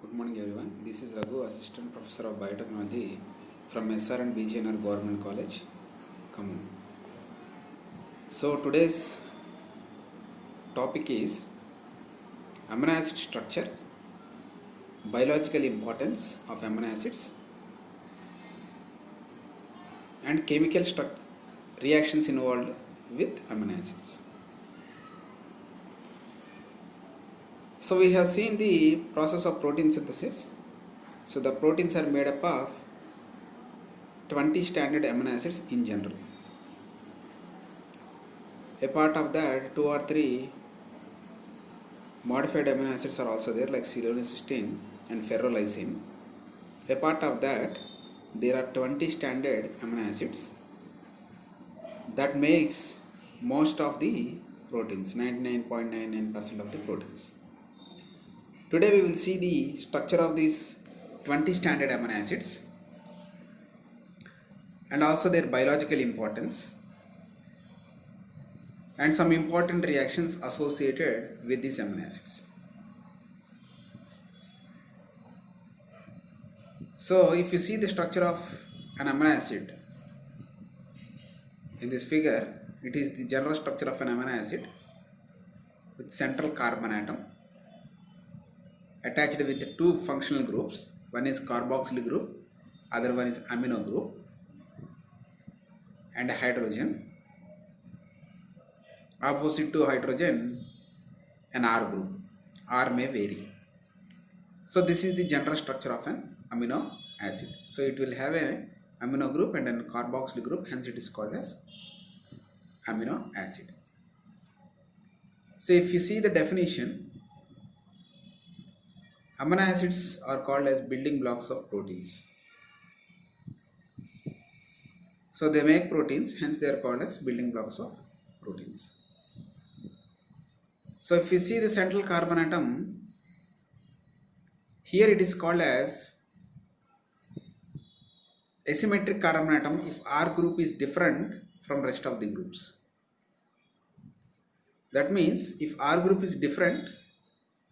Good morning everyone. This is Raghu, Assistant Professor of Biotechnology from SR and BGNR Government College, Khammam. So today's topic is amino acid structure, biological importance of amino acids, and chemical reactions involved with amino acids. So we have seen the process of protein synthesis. So the proteins are made up of 20 standard amino acids in general. A part of that, 2 or 3 modified amino acids are also there, like cysteine and ferrolysine. A part of that, there are 20 standard amino acids that makes most of the proteins, 99.99% of the proteins. Today we will see the structure of these 20 standard amino acids and also their biological importance and some important reactions associated with these amino acids. So if you see the structure of an amino acid in this figure, it is the general structure of an amino acid with central carbon atom attached with 2 functional groups. One is carboxyl group, other one is amino group, and hydrogen. Opposite to hydrogen, an R group. R may vary. So this is the general structure of an amino acid. So it will have an amino group and a carboxyl group, hence it is called as amino acid. So if you see the definition, amino acids are called as building blocks of proteins. So they make proteins, hence they are called as building blocks of proteins. So if you see the central carbon atom, here it is called as asymmetric carbon atom if R group is different from rest of the groups. That means if R group is different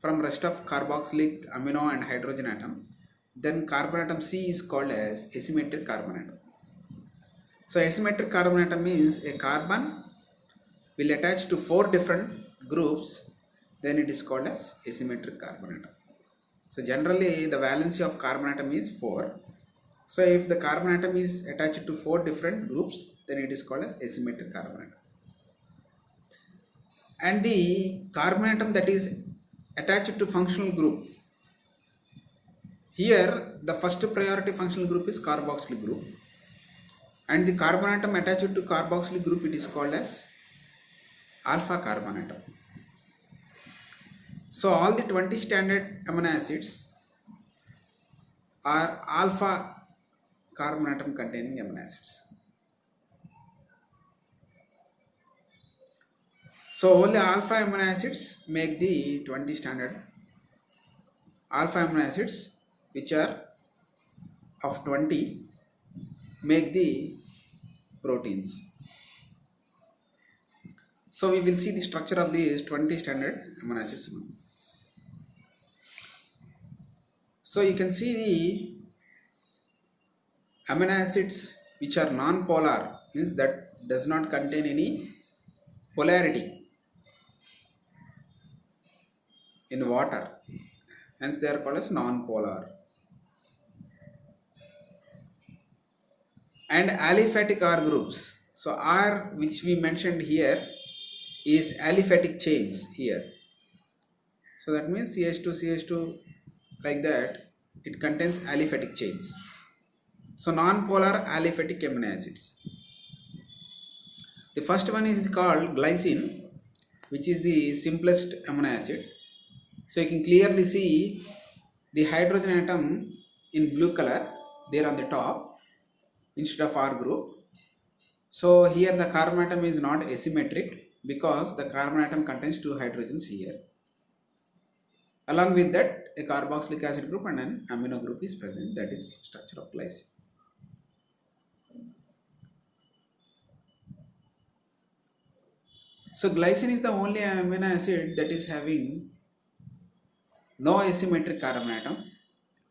from rest of carboxylic, amino and hydrogen atom, then carbon atom C is called as asymmetric carbon atom. So asymmetric carbon atom means a carbon will attach to 4 different groups, then it is called as asymmetric carbon atom. So generally the valency of carbon atom is 4. So if the carbon atom is attached to 4 different groups, then it is called as asymmetric carbon atom. And the carbon atom that is attached to functional group, here the first priority functional group is carboxyl group, and the carbon atom attached to carboxyl group, it is called as alpha carbon atom. So all the 20 standard amino acids are alpha carbon atom containing amino acids. So only alpha amino acids make the 20 standard alpha amino acids, which are of 20, make the proteins. So we will see the structure of these 20 standard amino acids now. So you can see the amino acids which are non-polar, means that does not contain any polarity in water, hence they are called as non-polar. And aliphatic R groups. So R which we mentioned here is aliphatic chains here. So that means CH2 like that, it contains aliphatic chains. So non-polar aliphatic amino acids. The first one is called glycine, which is the simplest amino acid. So you can clearly see the hydrogen atom in blue color there on the top instead of R group. So here the carbon atom is not asymmetric because the carbon atom contains 2 hydrogens here. Along with that, a carboxylic acid group and an amino group is present. That is structure of glycine. So glycine is the only amino acid that is having no asymmetric carbon atom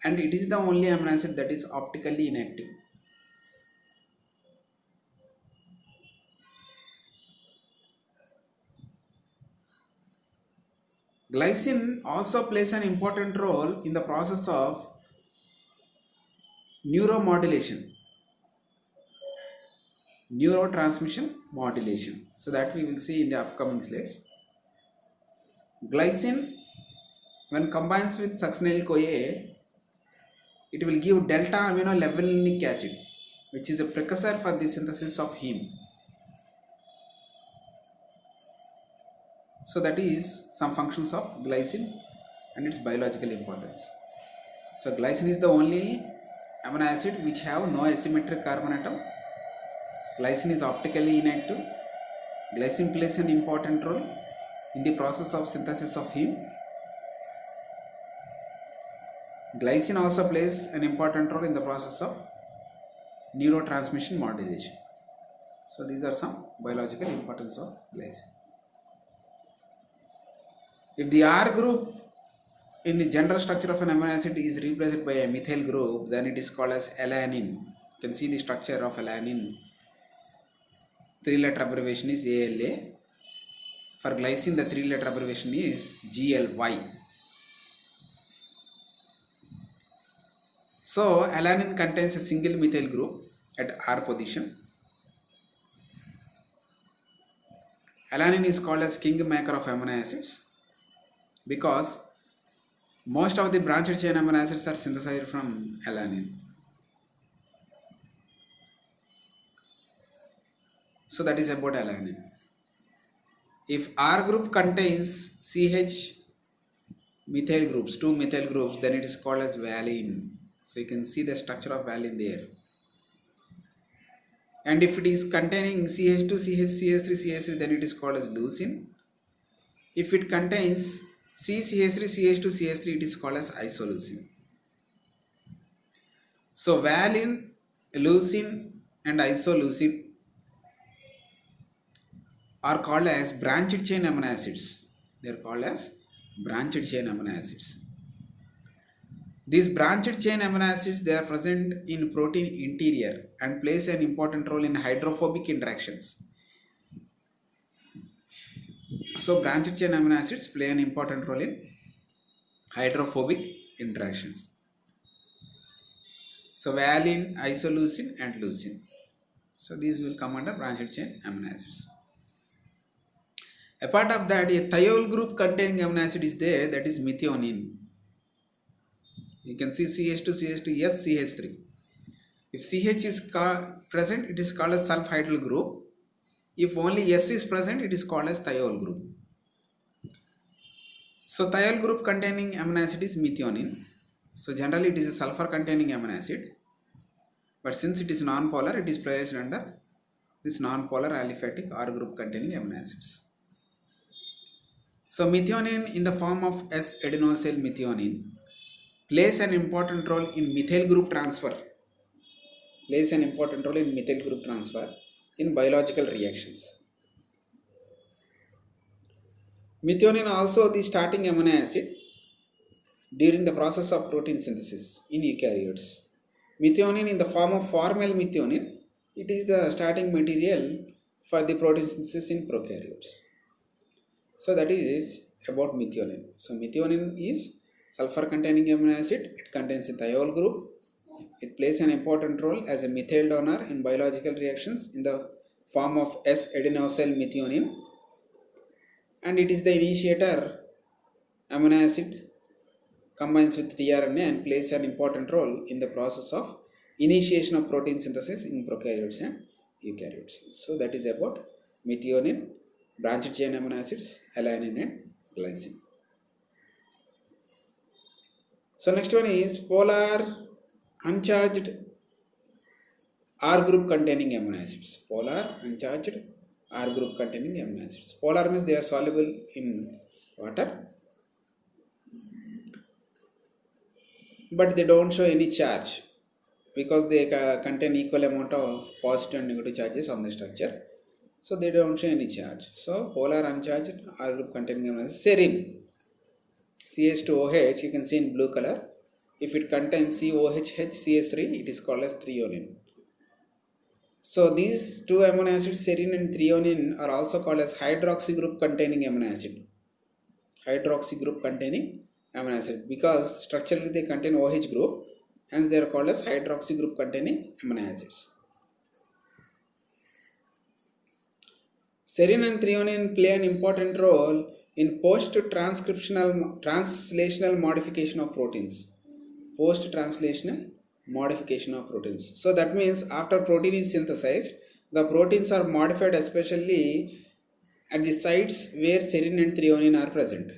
and it is the only amino acid that is optically inactive. Glycine also plays an important role in the process of neuromodulation, neurotransmission modulation. So that we will see in the upcoming slides. Glycine, when combines with succinyl CoA, it will give delta amino levulinic acid, which is a precursor for the synthesis of heme. So that is some functions of glycine and its biological importance. So glycine is the only amino acid which have no asymmetric carbon atom. Glycine is optically inactive. Glycine plays an important role in the process of synthesis of heme. Glycine also plays an important role in the process of neurotransmission modulation. So these are some biological importance of glycine. If the R group in the general structure of an amino acid is replaced by a methyl group, then it is called as alanine. You can see the structure of alanine. 3-letter abbreviation is ALA. For glycine, the 3-letter abbreviation is GLY. So alanine contains a single methyl group at R position. Alanine is called as kingmaker of amino acids because most of the branched chain amino acids are synthesized from alanine. So that is about alanine. If R group contains CH methyl groups, 2 methyl groups, then it is called as valine. So you can see the structure of valine there. And if it is containing CH2, CH, CH3, CH3, then it is called as leucine. If it contains CH3, CH2, CH3, it is called as isoleucine. So valine, leucine and isoleucine are called as branched chain amino acids. They are called as branched chain amino acids. These branched chain amino acids, they are present in protein interior and plays an important role in hydrophobic interactions. So branched chain amino acids play an important role in hydrophobic interactions. So valine, isoleucine and leucine. So these will come under branched chain amino acids. Apart of that, a thiol group containing amino acid is there, that is methionine. You can see CH2, CH2, S, CH3. If CH is present, it is called as sulfhydryl group. If only S is present, it is called as thiol group. So thiol group containing amino acid is methionine. So generally it is a sulfur containing amino acid. But since it is non-polar, it is placed under this non-polar aliphatic R group containing amino acids. So methionine in the form of S-adenosyl methionine plays an important role in methyl group transfer. In biological reactions. Methionine also the starting amino acid during the process of protein synthesis in eukaryotes. Methionine in the form of formyl methionine, it is the starting material for the protein synthesis in prokaryotes. So that is about methionine. So methionine is sulfur containing amino acid. It contains a thiol group. It plays an important role as a methyl donor in biological reactions in the form of S-adenosyl methionine, and it is the initiator amino acid combines with tRNA and plays an important role in the process of initiation of protein synthesis in prokaryotes and eukaryotes. So that is about methionine, branched chain amino acids, alanine and glycine. So next one is polar uncharged R group containing amino acids. Polar uncharged R group containing amino acids. Polar means they are soluble in water, but they don't show any charge because they contain equal amount of positive and negative charges on the structure. So they don't show any charge. So polar uncharged R group containing amino acids. Serine, CH2OH, you can see in blue color. if it contains COHH it is called as threonine. So these two amino acids, serine and threonine, are also called as hydroxy group containing amino acid. Hydroxy group containing amino acid, because structurally they contain OH group, hence they are called as hydroxy group containing amino acids. Serine and threonine play an important role in translational modification of proteins. Post-translational modification of proteins. So that means after protein is synthesized, the proteins are modified, especially at the sites where serine and threonine are present.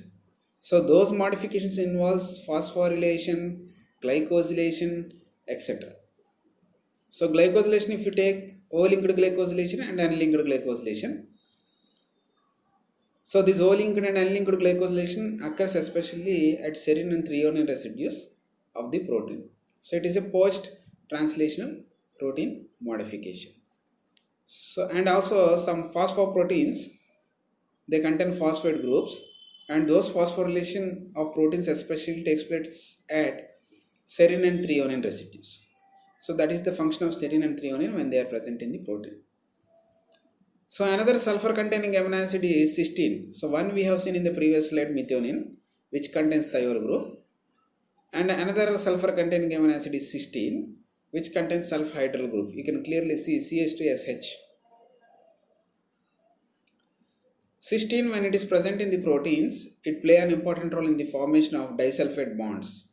So those modifications involves phosphorylation, glycosylation, etc. So glycosylation, if you take O-linked glycosylation and unlinked glycosylation. So this O-linked and unlinked glycosylation occurs especially at serine and threonine residues of the protein. So it is a post-translational protein modification. So and also some phosphoproteins, they contain phosphate groups, and those phosphorylation of proteins especially takes place at serine and threonine residues. So that is the function of serine and threonine when they are present in the protein. So another sulfur containing amino acid is cysteine. So one we have seen in the previous slide, methionine, which contains thiol group, and another sulfur containing amino acid is cysteine, which contains sulfhydryl group. You can clearly see CH2SH. Cysteine, when it is present in the proteins, it plays an important role in the formation of disulfide bonds.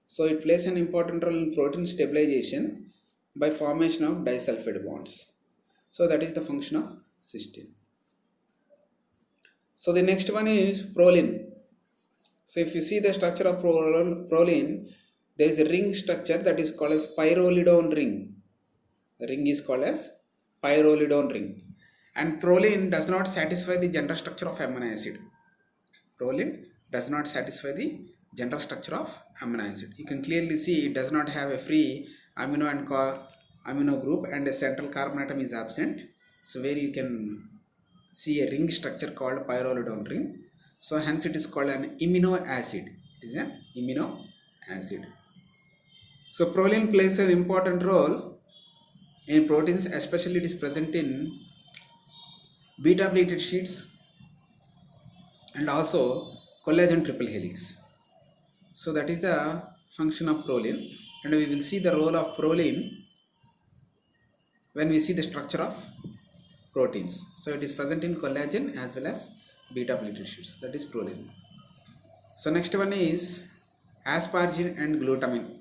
So it plays an important role in protein stabilization by formation of disulfide bonds. So that is the function of cysteine. So the next one is proline. So if you see the structure of proline, there is a ring structure that is called as pyrrolidone ring. The ring is called as pyrrolidone ring. And proline does not satisfy the general structure of amino acid. Proline does not satisfy the general structure of amino acid. You can clearly see it does not have a free amino group, and a central carbon atom is absent. So where you can see a ring structure called pyrrolidone ring. So hence it is called an amino acid. It is an amino acid. So proline plays an important role in proteins, especially it is present in beta pleated sheets and also collagen triple helix. So that is the function of proline, and we will see the role of proline when we see the structure of proteins. So it is present in collagen as well as beta pleated sheets. That is proline. So next one is asparagine and glutamine.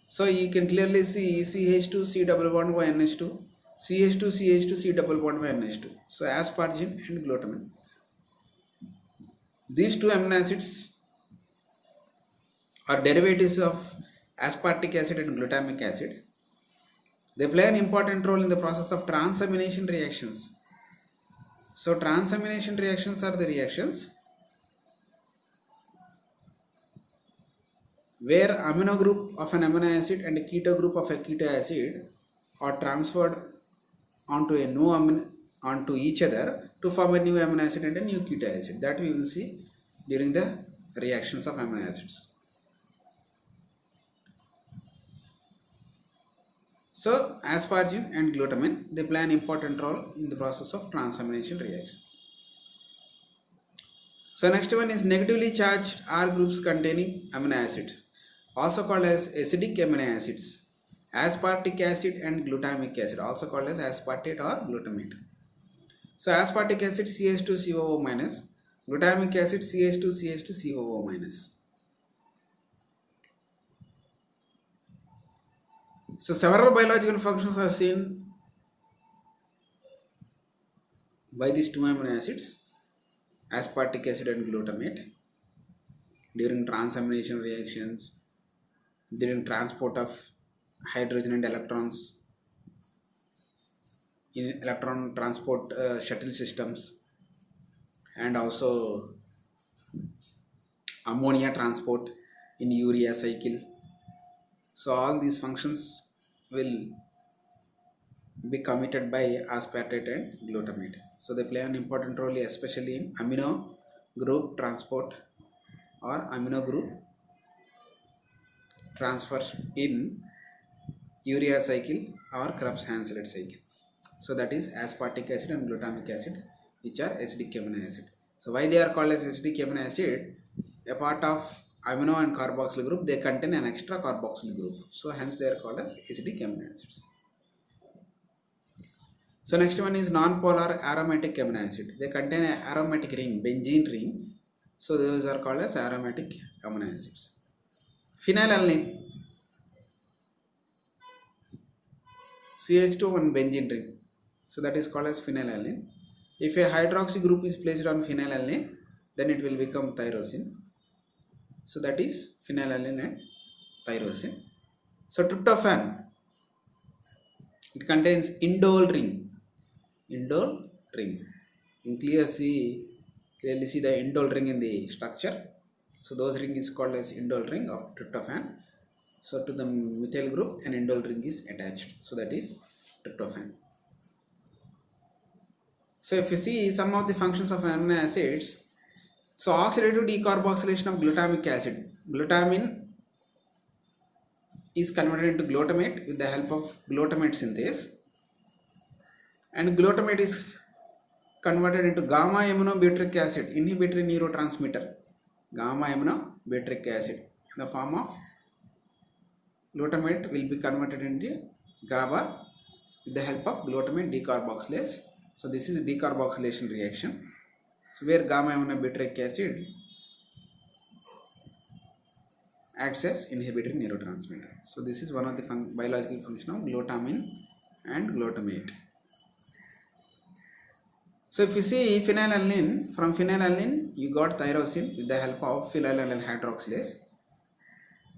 So you can clearly see CH2 C double bond by NH2, CH2 CH2 C double bond by NH2. So asparagine and glutamine. These two amino acids are derivatives of aspartic acid and glutamic acid. They play an important role in the process of transamination reactions. So transamination reactions are the reactions where amino group of an amino acid and a keto group of a keto acid are transferred onto each other to form a new amino acid and a new keto acid. That we will see during the reactions of amino acids. So asparagine and glutamine, they play an important role in the process of transamination reactions. So next one is negatively charged R groups containing amino acids, also called as acidic amino acids. Aspartic acid and glutamic acid, also called as aspartate or glutamate. So aspartic acid CH2COO minus, glutamic acid CH2CH2COO minus. So several biological functions are seen by these two amino acids, aspartic acid and glutamate, during transamination reactions, during transport of hydrogen and electrons in electron transport shuttle systems, and also ammonia transport in urea cycle. So all these functions will be committed by aspartate and glutamate. So they play an important role especially in amino group transport or amino group transfers in urea cycle or Krebs-Hanselit cycle. So that is aspartic acid and glutamic acid, which are acidic amino acid. So why they are called as acidic amino acid? A part of amino and carboxyl group, they contain an extra carboxyl group. So hence they are called as acidic amino acids. So next one is non-polar aromatic amino acid. They contain an aromatic ring, benzene ring. So those are called as aromatic amino acids. Phenylalanine, CH2 one benzene ring. So that is called as phenylalanine. If a hydroxy group is placed on phenylalanine, then it will become tyrosine. So that is phenylalanine and tyrosine. So tryptophan, it contains indole ring. Indole ring. In clearly see the indole ring in the structure. So those ring is called as indole ring of tryptophan. So to the methyl group, an indole ring is attached. So that is tryptophan. So if you see some of the functions of amino acids, so oxidative decarboxylation of glutamic acid. Glutamine is converted into glutamate with the help of glutamate synthase, and glutamate is converted into gamma aminobutyric acid, inhibitory neurotransmitter. Gamma aminobutyric acid in the form of glutamate will be converted into GABA with the help of glutamate decarboxylase. So this is a decarboxylation reaction. So where gamma aminobutyric acid acts as inhibitory neurotransmitter. So this is one of the biological function of glutamine and glutamate. So if you see phenylalanine, from phenylalanine you got tyrosine with the help of phenylalanine hydroxylase.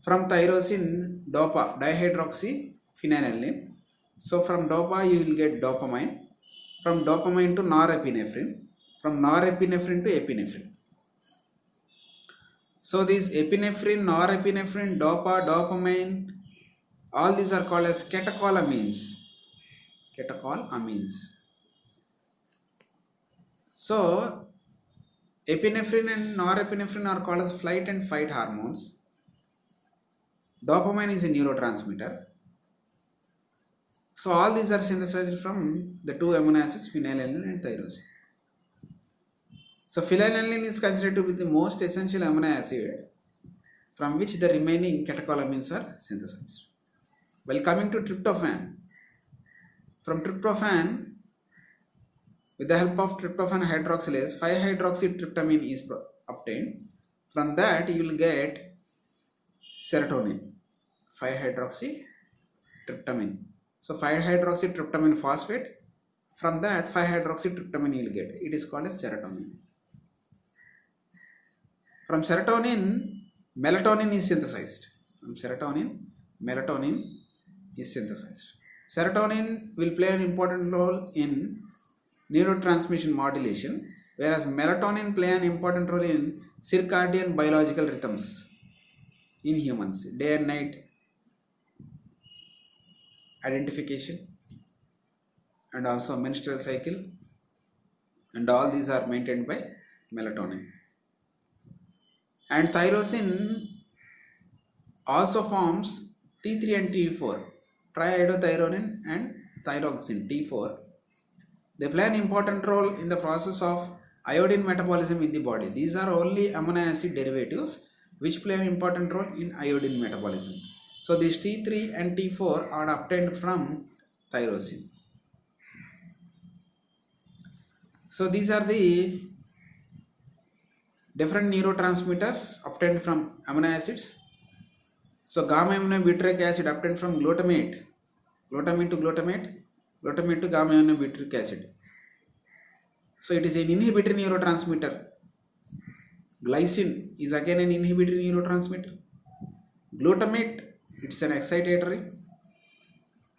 From tyrosine, dopa, dihydroxy phenylalanine. So from dopa you will get dopamine. From dopamine to norepinephrine. From norepinephrine to epinephrine. So these epinephrine, norepinephrine, dopa, dopamine, all these are called as catecholamines. Catecholamines. So epinephrine and norepinephrine are called as flight and fight hormones. Dopamine is a neurotransmitter. So all these are synthesized from the two amino acids phenylalanine and tyrosine. So phenylalanine is considered to be the most essential amino acid from which the remaining catecholamines are synthesized. While coming to tryptophan, from tryptophan, with the help of tryptophan hydroxylase, 5-hydroxytryptamine is obtained. From that you will get serotonin, 5-hydroxytryptamine. So 5-hydroxytryptamine phosphate, from that 5-hydroxytryptamine you will get. It is called as serotonin. From serotonin, melatonin is synthesized. From serotonin, melatonin is synthesized. Serotonin will play an important role in neurotransmission modulation, whereas melatonin play an important role in circadian biological rhythms in humans, day and night identification, and also menstrual cycle, and all these are maintained by melatonin. And tyrosine also forms T3 and T4, triiodothyronine and thyroxine T4. They play an important role in the process of iodine metabolism in the body. These are only amino acid derivatives which play an important role in iodine metabolism. So these T3 and T4 are obtained from tyrosine. So these are the different neurotransmitters obtained from amino acids. So gamma aminobutyric acid obtained from glutamate, glutamine to glutamate, glutamate to gamma aminobutyric acid. So it is an inhibitory neurotransmitter. Glycine is again an inhibitory neurotransmitter. Glutamate, it's an excitatory.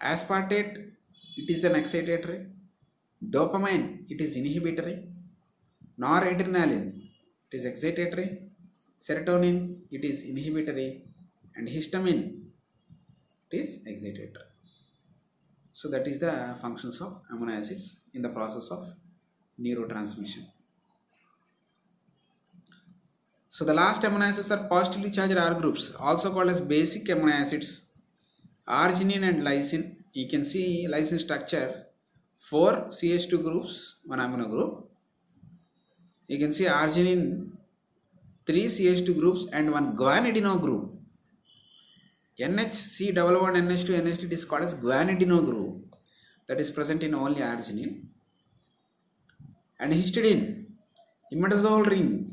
Aspartate, it is an excitatory. Dopamine, it is inhibitory. Noradrenaline, it is excitatory. Serotonin, it is inhibitory. And histamine, it is excitatory. So that is the functions of amino acids in the process of neurotransmission. So the last amino acids are positively charged R groups, also called as basic amino acids. Arginine and lysine. You can see lysine structure, 4 CH2 groups, 1 amino group. You can see arginine, 3 CH2 groups and 1 guanidino group. NHC11NH2 NH2 is called as guanidino group, that is present in only arginine. And histidine, imidazole ring,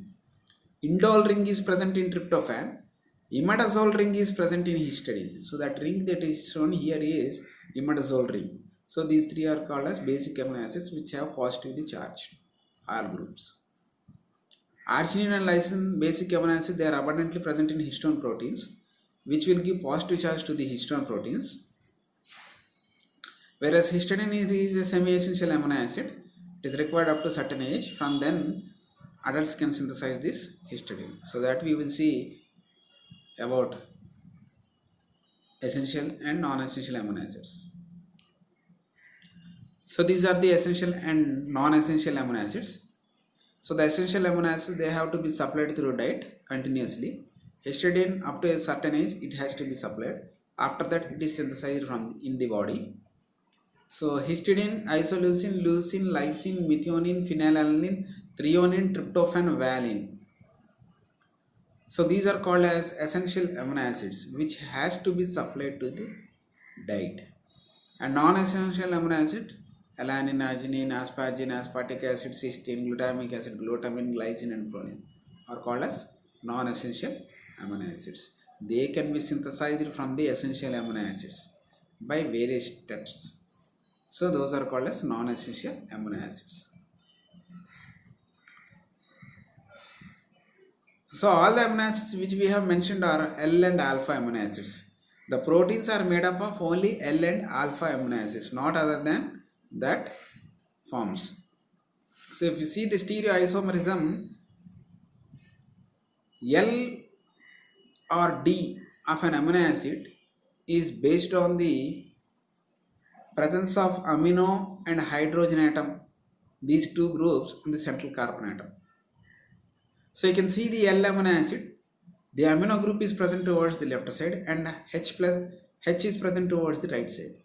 indole ring is present in tryptophan, imidazole ring is present in histidine. So that ring that is shown here is imidazole ring. So these three are called as basic amino acids which have positively charged R groups. Arginine and lysine, basic amino acids, they are abundantly present in histone proteins, which will give positive charge to the histone proteins. Whereas histidine is a semi-essential amino acid. It is required up to certain age. From then, adults can synthesize this histidine. So that we will see about essential and non-essential amino acids. So these are the essential and non-essential amino acids. So the essential amino acids, they have to be supplied through diet continuously. Histidine, up to a certain age, it has to be supplied. After that, it is synthesized from in the body. So histidine, isoleucine, leucine, lysine, methionine, phenylalanine, threonine, tryptophan, valine. So these are called as essential amino acids which has to be supplied to the diet. And non-essential amino acid, alanine, arginine, asparagine, aspartic acid, cysteine, glutamic acid, glutamine, glycine and proline are called as non-essential amino acids. They can be synthesized from the essential amino acids by various steps. So those are called as non-essential amino acids. So all the amino acids which we have mentioned are L and alpha amino acids. The proteins are made up of only L and alpha amino acids, not other than that forms. So if you see the stereoisomerism, L or D of an amino acid is based on the presence of amino and hydrogen atom, these two groups in the central carbon atom. So you can see the L amino acid, the amino group is present towards the left side and H is present towards the right side.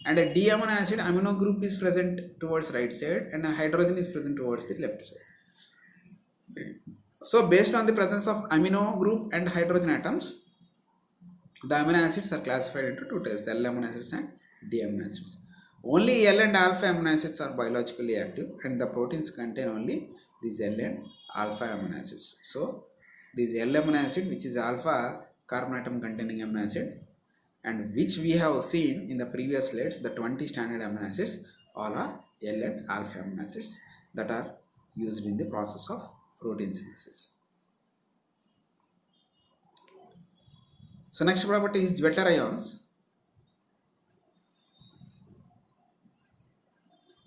And a D amino acid, amino group is present towards right side and a hydrogen is present towards the left side. So based on the presence of amino group and hydrogen atoms, the amino acids are classified into two types, L amino acids and D amino acids. Only L and alpha amino acids are biologically active and the proteins contain only these L and alpha amino acids. So this L amino acid, which is alpha carbon atom containing amino acid, and which we have seen in the previous slides, the 20 standard amino acids, all are L and alpha amino acids that are used in the process of protein synthesis. So next property is Zwetter ions.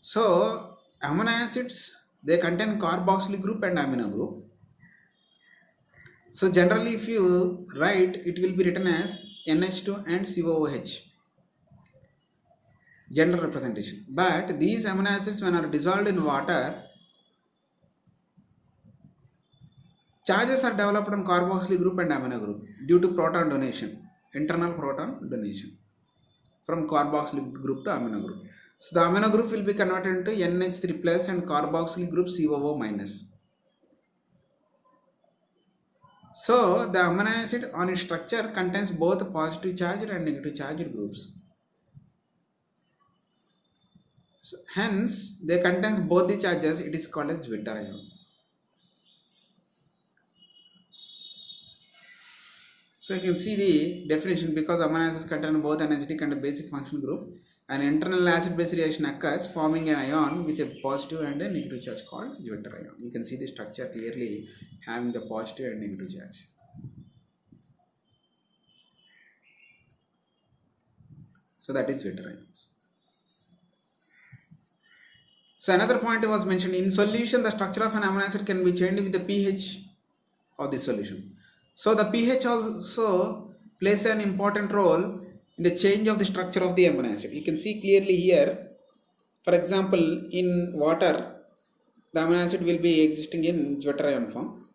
So amino acids, they contain carboxylic group and amino group. So generally if you write, it will be written as NH2 and COOH, general representation. But these amino acids, when are dissolved in water, charges are developed on carboxylic group and amino group due to proton donation, internal proton donation from carboxylic group to amino group. So the amino group will be converted into NH3 plus and carboxylic group COO minus. So the amino acid on its structure contains both positive charged and negative charged groups. So hence they contains both the charges, it is called as Zwetter ion. So you can see the definition, because amino acids contain both energetic and basic functional group. An internal acid-base reaction occurs forming an ion with a positive and a negative charge called Zwetter ion. You can see the structure clearly having the positive and negative charge. So that is Zwetter ions. So another point was mentioned, in solution the structure of an amino acid can be changed with the pH of the solution. So the pH also plays an important role in the change of the structure of the amino acid. You can see clearly here, for example, in water, the amino acid will be existing in Zwetter ion form.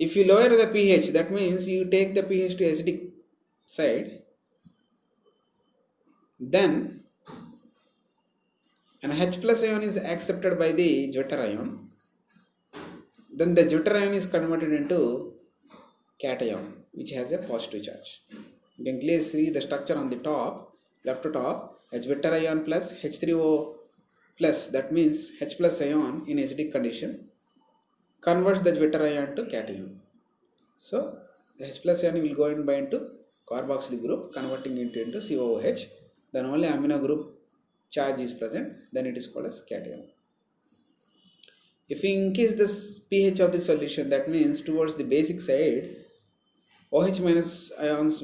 If you lower the pH, that means you take the pH to acidic side, then an H plus ion is accepted by the Zwitter ion. Then the Zwitter ion is converted into cation, which has a positive charge. You can clearly see the structure on the top, left top, Zwitter ion plus H3O plus, that means H plus ion in acidic condition converts the Zwitter ion to cation. So the H plus ion will go and bind to carboxyl group, converting it into COOH. Then only amino group charge is present, then it is called as cation. If we increase this pH of the solution, that means towards the basic side, OH minus ions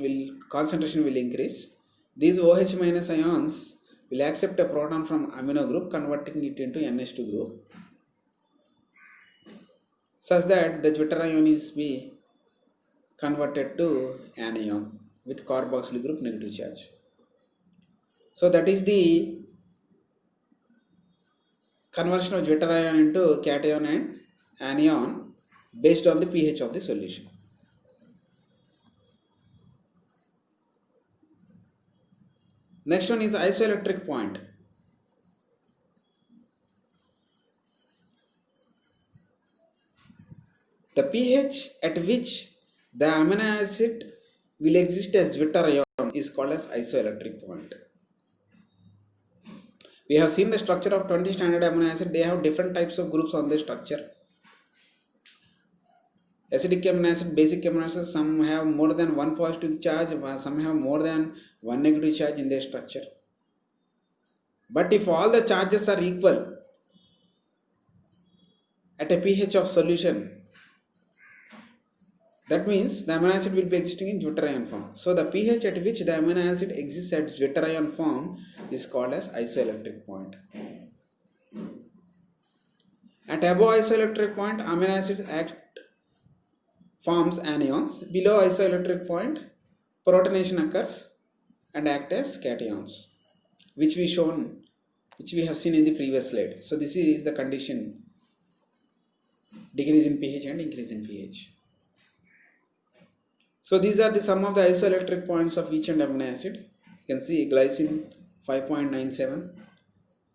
concentration will increase. These OH minus ions will accept a proton from amino group, converting it into NH2 group, such that the Zwitter ion is be converted to anion with carboxyl group negative charge. So that is the conversion of Zwitter ion into cation and anion based on the pH of the solution. Next one is isoelectric point. The pH at which the amino acid will exist as Zwitter ion is called as isoelectric point. We have seen the structure of 20 standard amino acid. They have different types of groups on their structure. Acidic amino acid, basic amino acids, some have more than one positive charge, some have more than one negative charge in their structure. But if all the charges are equal at a pH of solution, that means the amino acid will be existing in Zwitter ion form. So the pH at which the amino acid exists at Zwitter ion form is called as isoelectric point. At above isoelectric point, amino acids forms anions. Below isoelectric point, protonation occurs and act as cations, which we have seen in the previous slide. So this is the condition: decrease in pH and increase in pH. So these are the sum of the isoelectric points of each and amino acid. You can see glycine 5.97.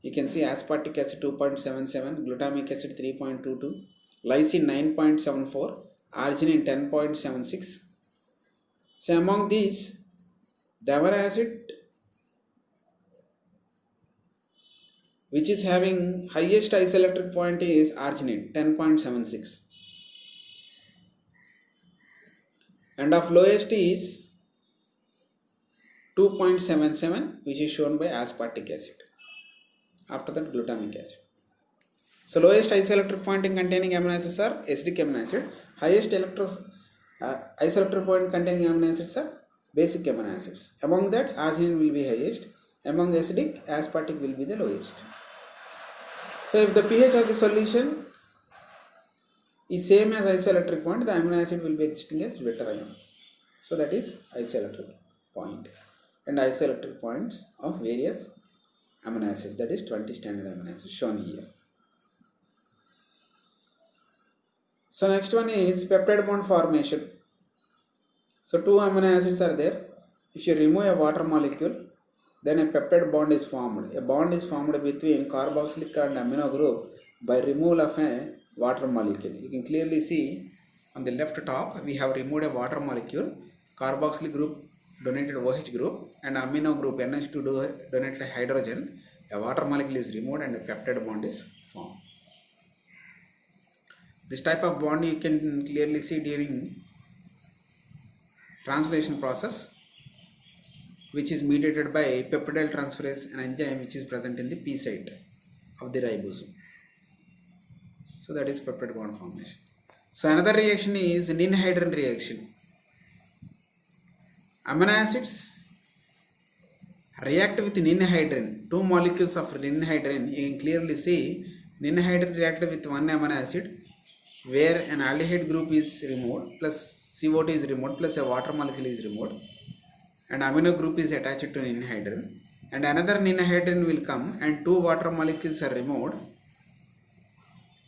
You can see aspartic acid 2.77, glutamic acid 3.22, lysine 9.74, arginine 10.76. So among these, the amino acid which is having highest isoelectric point is arginine 10.76. And of lowest is 2.77, which is shown by aspartic acid. After that, glutamic acid. So lowest isoelectric point in containing amino acids are acidic amino acid. Highest isoelectric point containing amino acids are basic amino acids. Among that, arginine will be highest. Among acidic, aspartic will be the lowest. So if the pH of the solution is same as isoelectric point, the amino acid will be existing as Zwitter ion. So that is isoelectric point. And isoelectric points of various amino acids, that is 20 standard amino acids shown here. So next one is peptide bond formation. So two amino acids are there. If you remove a water molecule, then a peptide bond is formed. A bond is formed between carboxylic and amino group by removal of a water molecule. You can clearly see on the left top we have removed a water molecule. Carboxylic group donated OH group and amino group NH2 donated hydrogen. A water molecule is removed and a peptide bond is formed. This type of bond you can clearly see during translation process, which is mediated by peptidyl transferase, an enzyme which is present in the P site of the ribosome. So that is peptide bond formation. So another reaction is ninhydrin reaction. Amino acids react with ninhydrin. Two molecules of ninhydrin. You can clearly see ninhydrin react with one amino acid where an aldehyde group is removed plus CO2 is removed plus a water molecule is removed and amino group is attached to ninhydrin, and another ninhydrin will come and two water molecules are removed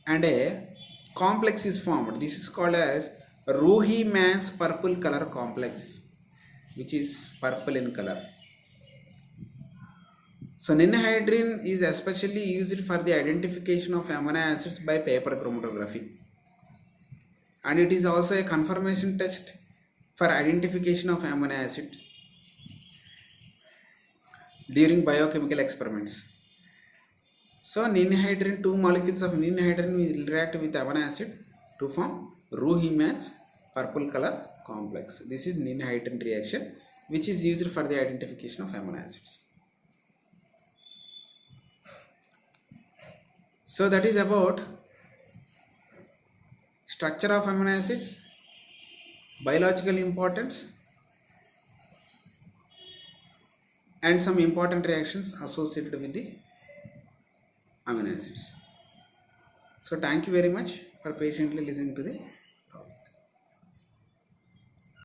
and a complex is formed. This is called as Rohimase purple color complex, which is purple in color. So ninhydrin is especially used for the identification of amino acids by paper chromatography, and it is also a confirmation test for identification of amino acids during biochemical experiments. So ninhydrin, two molecules of ninhydrin will interact with amino acid to form Rohimase purple color complex. This is ninhydrin reaction, which is used for the identification of amino acids. So that is about structure of amino acids, biological importance, and some important reactions associated with the amino acids. So thank you very much for patiently listening to the